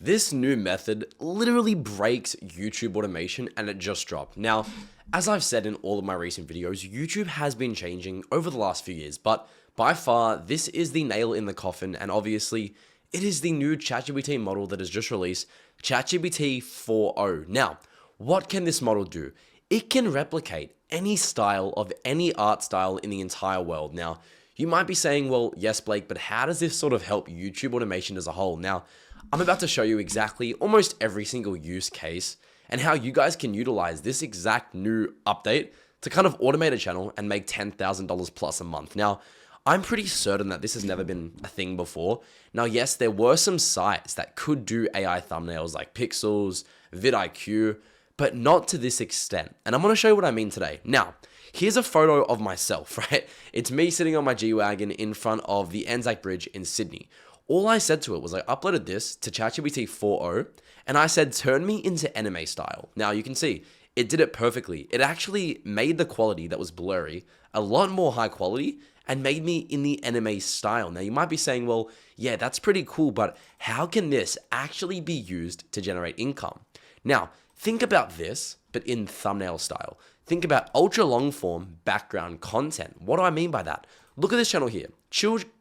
This new method literally breaks YouTube automation and it just dropped. Now, as I've said in all of my recent videos, YouTube has been changing over the last few years, but by far, this is the nail in the coffin, and obviously, it is the new ChatGPT model that has just released, ChatGPT 4.0. Now, what can this model do? It can replicate any style of any art style in the entire world. Now, you might be saying, well, yes, Blake, but how does this sort of help YouTube automation as a whole? Now, I'm about to show you exactly almost every single use case and how you guys can utilize this exact new update to kind of automate a channel and make $10,000 plus a month. Now, I'm pretty certain that this has never been a thing before. Now, yes, there were some sites that could do AI thumbnails like Pixels, vidIQ, but not to this extent. And I'm going to show you what I mean today. Now, here's a photo of myself, right? It's me sitting on my G-Wagon in front of the Anzac Bridge in Sydney. All I said to it was I uploaded this to ChatGPT 4.0 and I said, turn me into anime style. Now you can see it did it perfectly. It actually made the quality that was blurry a lot more high quality and made me in the anime style. Now you might be saying, well, yeah, that's pretty cool, but how can this actually be used to generate income? Now, think about this, but in thumbnail style. Think about ultra long form background content. What do I mean by that? Look at this channel here,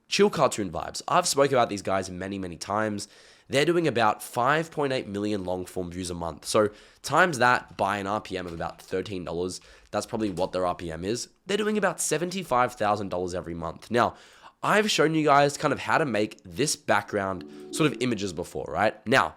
Chill Cartoon Vibes. I've spoken about these guys many, many times. They're doing about 5.8 million long form views a month. So times that by an RPM of about $13, that's probably what their RPM is. They're doing about $75,000 every month. Now, I've shown you guys kind of how to make this background sort of images before, right? Now,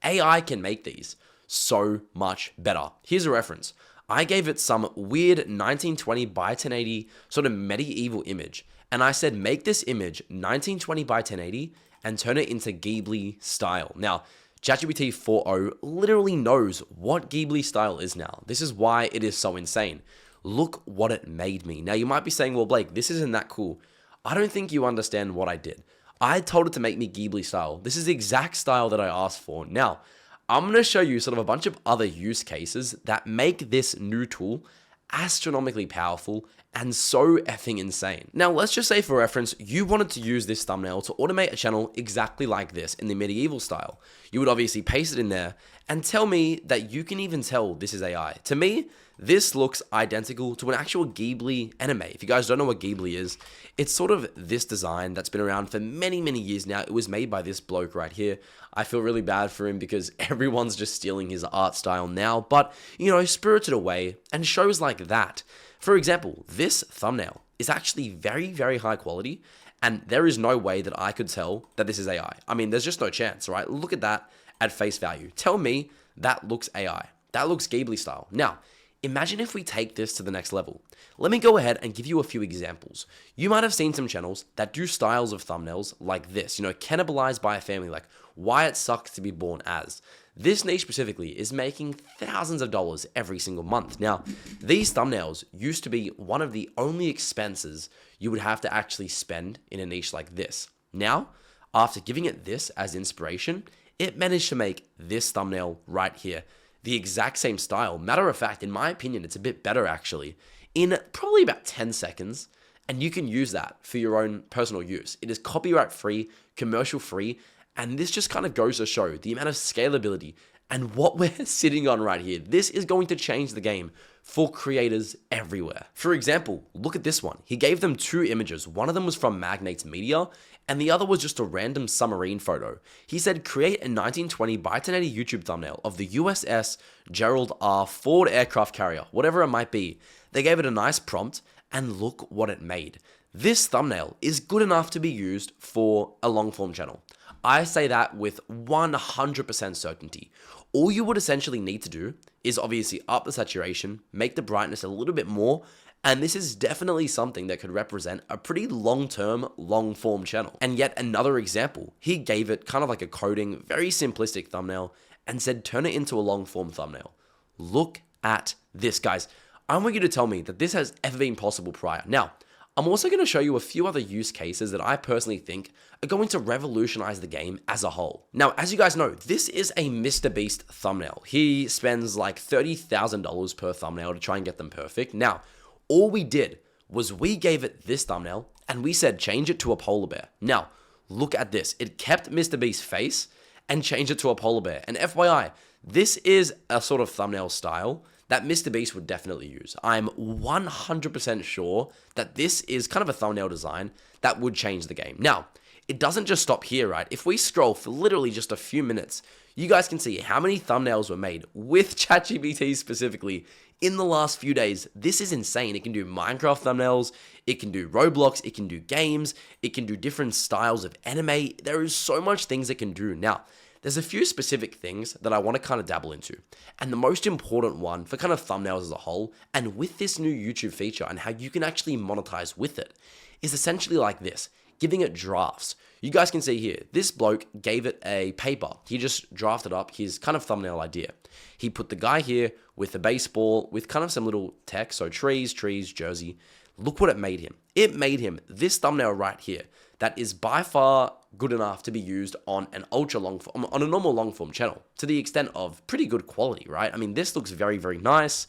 AI can make these so much better. Here's a reference. I gave it some weird 1920 by 1080 sort of medieval image. And I said, make this image 1920 by 1080 and turn it into Ghibli style. Now, ChatGPT 4.0 literally knows what Ghibli style is now. This is why it is so insane. Look what it made me. Now, you might be saying, well, Blake, this isn't that cool. I don't think you understand what I did. I told it to make me Ghibli style. This is the exact style that I asked for. Now, I'm going to show you sort of a bunch of other use cases that make this new tool astronomically powerful and so effing insane. Now, let's just say for reference, you wanted to use this thumbnail to automate a channel exactly like this in the medieval style. You would obviously paste it in there and tell me that you can even tell this is AI. To me, this looks identical to an actual Ghibli anime. If you guys don't know what Ghibli is, it's sort of this design that's been around for many, many years now. It was made by this bloke right here. I feel really bad for him because everyone's just stealing his art style now, but, you know, spirited away and shows like that. For example, this thumbnail is actually very, very high quality, and there is no way that I could tell that this is AI. I mean, there's just no chance, right? Look at that at face value. Tell me that looks AI. That looks Ghibli style. Now, imagine if we take this to the next level. Let me go ahead and give you a few examples. You might have seen some channels that do styles of thumbnails like this, you know, cannibalized by a family, like why it sucks to be born as. This niche specifically is making thousands of dollars every single month. Now, these thumbnails used to be one of the only expenses you would have to actually spend in a niche like this. Now, after giving it this as inspiration, it managed to make this thumbnail right here. The exact same style. Matter of fact, in my opinion, it's a bit better actually, in probably about 10 seconds, and you can use that for your own personal use. It is copyright free, commercial free, and this just kind of goes to show the amount of scalability and what we're sitting on right here. This is going to change the game for creators everywhere. For example, look at this one. He gave them two images. One of them was from Magnate's Media, and the other was just a random submarine photo. He said, create a 1920 by 1080 YouTube thumbnail of the USS Gerald R. Ford aircraft carrier, whatever it might be. They gave it a nice prompt, and look what it made. This thumbnail is good enough to be used for a long form channel. I say that with 100% certainty. All you would essentially need to do is obviously up the saturation, make the brightness a little bit more, and this is definitely something that could represent a pretty long-term, long-form channel. And yet another example, he gave it kind of like a coding, very simplistic thumbnail and said, turn it into a long-form thumbnail. Look at this, guys. I want you to tell me that this has ever been possible prior. Now, I'm also going to show you a few other use cases that I personally think are going to revolutionize the game as a whole. Now, as you guys know, this is a MrBeast thumbnail. He spends like $30,000 per thumbnail to try and get them perfect. Now, all we did was we gave it this thumbnail and we said, change it to a polar bear. Now, look at this. It kept MrBeast's face and change it to a polar bear. And FYI, this is a sort of thumbnail style that Mr. Beast would definitely use. I'm 100% sure that this is kind of a thumbnail design that would change the game. Now, it doesn't just stop here, right? If we scroll for literally just a few minutes, you guys can see how many thumbnails were made with ChatGPT specifically in the last few days. This is insane. It can do Minecraft thumbnails, it can do Roblox, it can do games, it can do different styles of anime. There is so much things it can do. Now, there's a few specific things that I want to kind of dabble into. And the most important one for kind of thumbnails as a whole, and with this new YouTube feature and how you can actually monetize with it, is essentially like this, giving it drafts. You guys can see here, this bloke gave it a paper. He just drafted up his kind of thumbnail idea. He put the guy here with a baseball, with kind of some little text, so trees, jersey. Look what it made him. It made him this thumbnail right here that is by far good enough to be used on an ultra long form, on a normal long form channel, to the extent of pretty good quality, right? I mean, this looks very, very nice.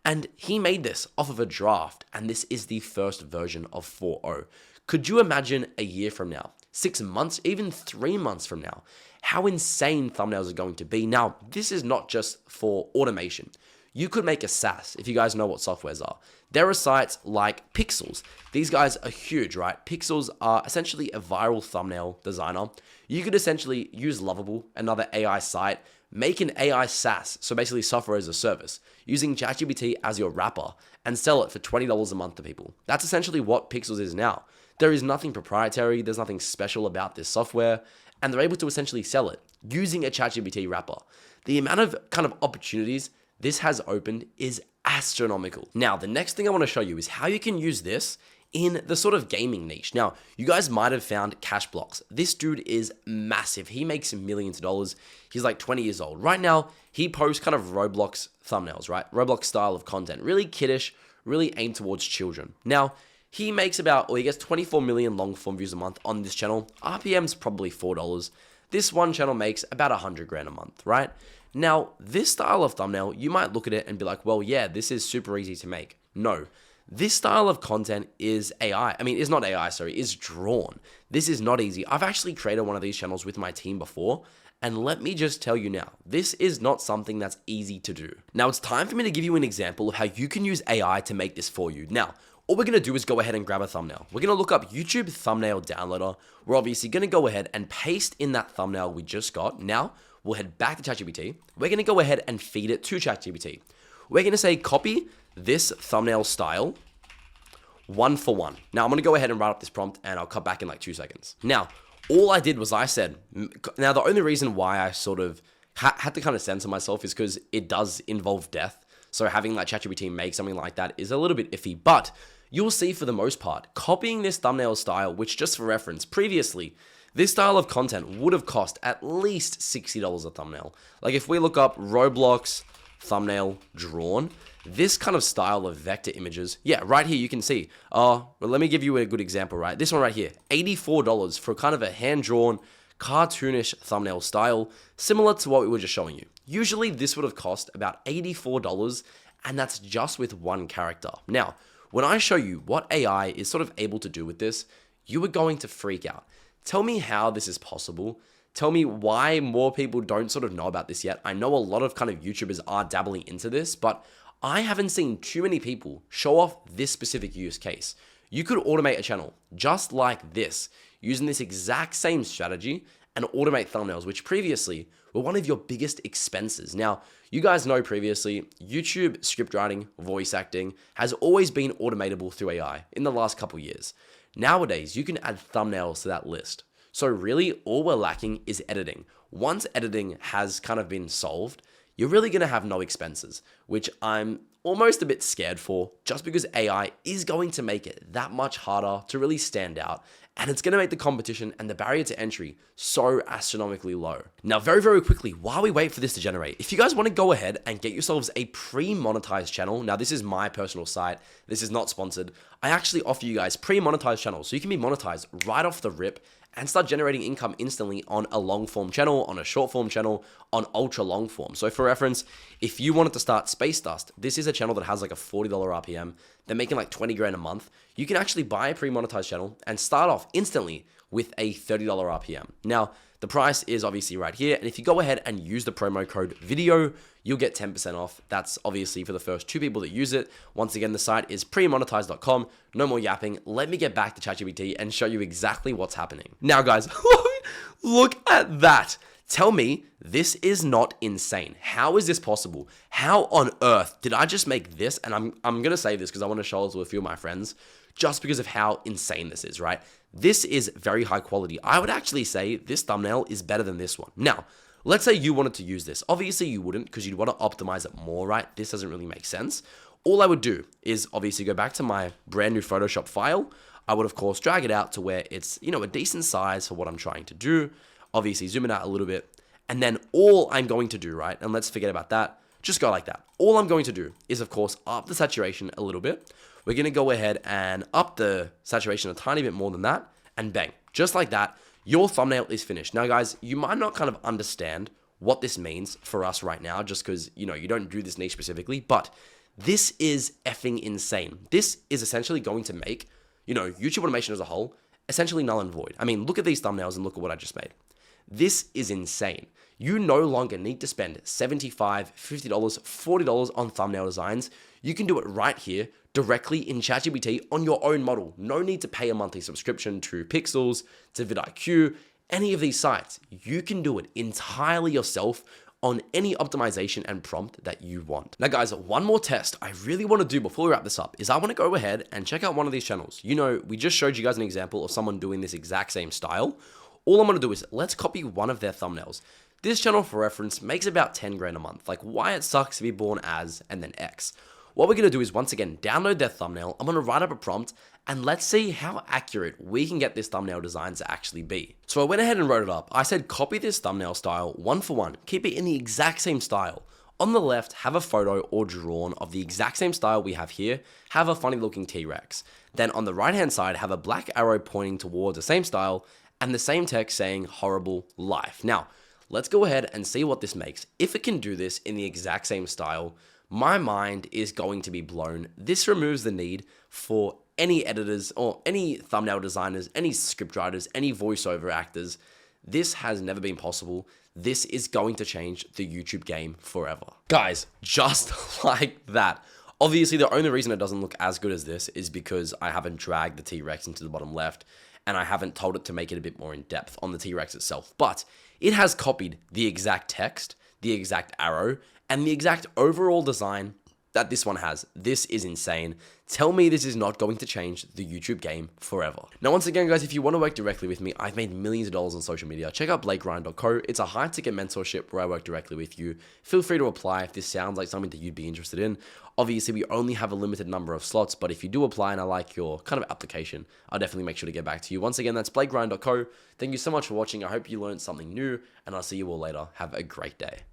And he made this off of a draft, and this is the first version of 4.0. Could you imagine a year from now, 6 months, even 3 months from now, how insane thumbnails are going to be? Now, this is not just for automation. You could make a SaaS, if you guys know what softwares are. There are sites like Pixels. These guys are huge, right? Pixels are essentially a viral thumbnail designer. You could essentially use Lovable, another AI site, make an AI SaaS, so basically software as a service, using ChatGPT as your wrapper, and sell it for $20 a month to people. That's essentially what Pixels is now. There is nothing proprietary, there's nothing special about this software, and they're able to essentially sell it using a ChatGPT wrapper. The amount of kind of opportunities this has opened is astronomical. Now, the next thing I want to show you is how you can use this in the sort of gaming niche. Now, you guys might have found Cash Blocks. This dude is massive. He makes millions of dollars. He's like 20 years old. Right now, he posts kind of Roblox thumbnails, right? Roblox style of content. Really kiddish, really aimed towards children. Now, he makes he gets 24 million long form views a month on this channel. RPM's probably $4. This one channel makes about 100 grand a month, right? Now, this style of thumbnail, you might look at it and be like, well, yeah, this is super easy to make. No, this style of content is is drawn. This is not easy. I've actually created one of these channels with my team before, and let me just tell you now, this is not something that's easy to do. Now, it's time for me to give you an example of how you can use AI to make this for you. Now, all we're going to do is go ahead and grab a thumbnail. We're going to look up YouTube thumbnail downloader. We're obviously going to go ahead and paste in that thumbnail we just got. Now, we'll head back to ChatGPT. We're going to go ahead and feed it to ChatGPT. We're going to say copy this thumbnail style 1 for 1. Now, I'm going to go ahead and write up this prompt, and I'll cut back in like 2 seconds. Now, all I did was now the only reason why I sort of had to kind of censor myself is because it does involve death. So having like ChatGPT make something like that is a little bit iffy, but you'll see for the most part, copying this thumbnail style, which just for reference, previously, this style of content would have cost at least $60 a thumbnail. Like if we look up Roblox thumbnail drawn, this kind of style of vector images, yeah, right here you can see, well, let me give you a good example, right? This one right here, $84 for kind of a hand-drawn, cartoonish thumbnail style, similar to what we were just showing you. Usually this would have cost about $84, and that's just with one character. Now, when I show you what AI is sort of able to do with this, you are going to freak out. Tell me how this is possible. Tell me why more people don't sort of know about this yet. I know a lot of kind of YouTubers are dabbling into this, but I haven't seen too many people show off this specific use case. You could automate a channel just like this, using this exact same strategy and automate thumbnails, which previously were one of your biggest expenses. Now, you guys know previously, YouTube script writing, voice acting has always been automatable through AI in the last couple years. Nowadays, you can add thumbnails to that list. So really, all we're lacking is editing. Once editing has kind of been solved, you're really going to have no expenses, which I'm almost a bit scared for, just because AI is going to make it that much harder to really stand out, and it's going to make the competition and the barrier to entry so astronomically low. Now, very, very quickly, while we wait for this to generate, if you guys want to go ahead and get yourselves a pre-monetized channel, now this is my personal site, this is not sponsored, I actually offer you guys pre-monetized channels, so you can be monetized right off the rip and start generating income instantly on a long form channel, on a short form channel, on ultra long form. So for reference, if you wanted to start Space Dust, this is a channel that has like a $40 RPM. They're making like 20 grand a month. You can actually buy a pre-monetized channel and start off instantly with a $30 RPM. Now, The price is obviously right here. And if you go ahead and use the promo code video, you'll get 10% off. That's obviously for the first 2 people that use it. Once again, the site is premonetize.com. No more yapping. Let me get back to ChatGPT and show you exactly what's happening. Now, guys, look at that. Tell me this is not insane. How is this possible? How on earth did I just make this? And I'm going to say this because I want to show it to a few of my friends just because of how insane this is, right? This is very high quality. I would actually say this thumbnail is better than this one. Now, let's say you wanted to use this. Obviously, you wouldn't because you'd want to optimize it more, right? This doesn't really make sense. All I would do is obviously go back to my brand new Photoshop file. I would, of course, drag it out to where it's, a decent size for what I'm trying to do. Obviously, zoom it out a little bit. And then all I'm going to do, right, and let's forget about that, just go like that. All I'm going to do is, of course, up the saturation a little bit. We're going to go ahead and up the saturation a tiny bit more than that, and bang, just like that, your thumbnail is finished. Now, guys, you might not kind of understand what this means for us right now, just because, you don't do this niche specifically, but this is effing insane. This is essentially going to make, YouTube automation as a whole, essentially null and void. I mean, look at these thumbnails and look at what I just made. This is insane. You no longer need to spend $75, $50, $40 on thumbnail designs. You can do it right here directly in ChatGPT on your own model. No need to pay a monthly subscription to Pixels, to vidIQ, any of these sites. You can do it entirely yourself on any optimization and prompt that you want. Now, guys, one more test I really want to do before we wrap this up is I want to go ahead and check out one of these channels. We just showed you guys an example of someone doing this exact same style. All I'm going to do is let's copy one of their thumbnails. This channel, for reference, makes about 10 grand a month. Like, why it sucks to be born as and then X. What we're going to do is, once again, download their thumbnail. I'm going to write up a prompt and let's see how accurate we can get this thumbnail design to actually be. So I went ahead and wrote it up. I said, copy this thumbnail style 1 for 1. Keep it in the exact same style. On the left, have a photo or drawn of the exact same style we have here. Have a funny looking T-Rex. Then on the right hand side, have a black arrow pointing towards the same style and the same text saying horrible life. Now, let's go ahead and see what this makes. If it can do this in the exact same style, my mind is going to be blown. This removes the need for any editors or any thumbnail designers, any scriptwriters, any voiceover actors. This has never been possible. This is going to change the YouTube game forever. Guys, just like that. Obviously, the only reason it doesn't look as good as this is because I haven't dragged the T-Rex into the bottom left and I haven't told it to make it a bit more in depth on the T-Rex itself. But it has copied the exact text, the exact arrow, and the exact overall design that this one has. This is insane. Tell me this is not going to change the YouTube game forever. Now, once again, guys, if you want to work directly with me, I've made millions of dollars on social media. Check out blakerian.co. It's a high-ticket mentorship where I work directly with you. Feel free to apply if this sounds like something that you'd be interested in. Obviously, we only have a limited number of slots, but if you do apply and I like your kind of application, I'll definitely make sure to get back to you. Once again, that's blakerian.co. Thank you so much for watching. I hope you learned something new, and I'll see you all later. Have a great day.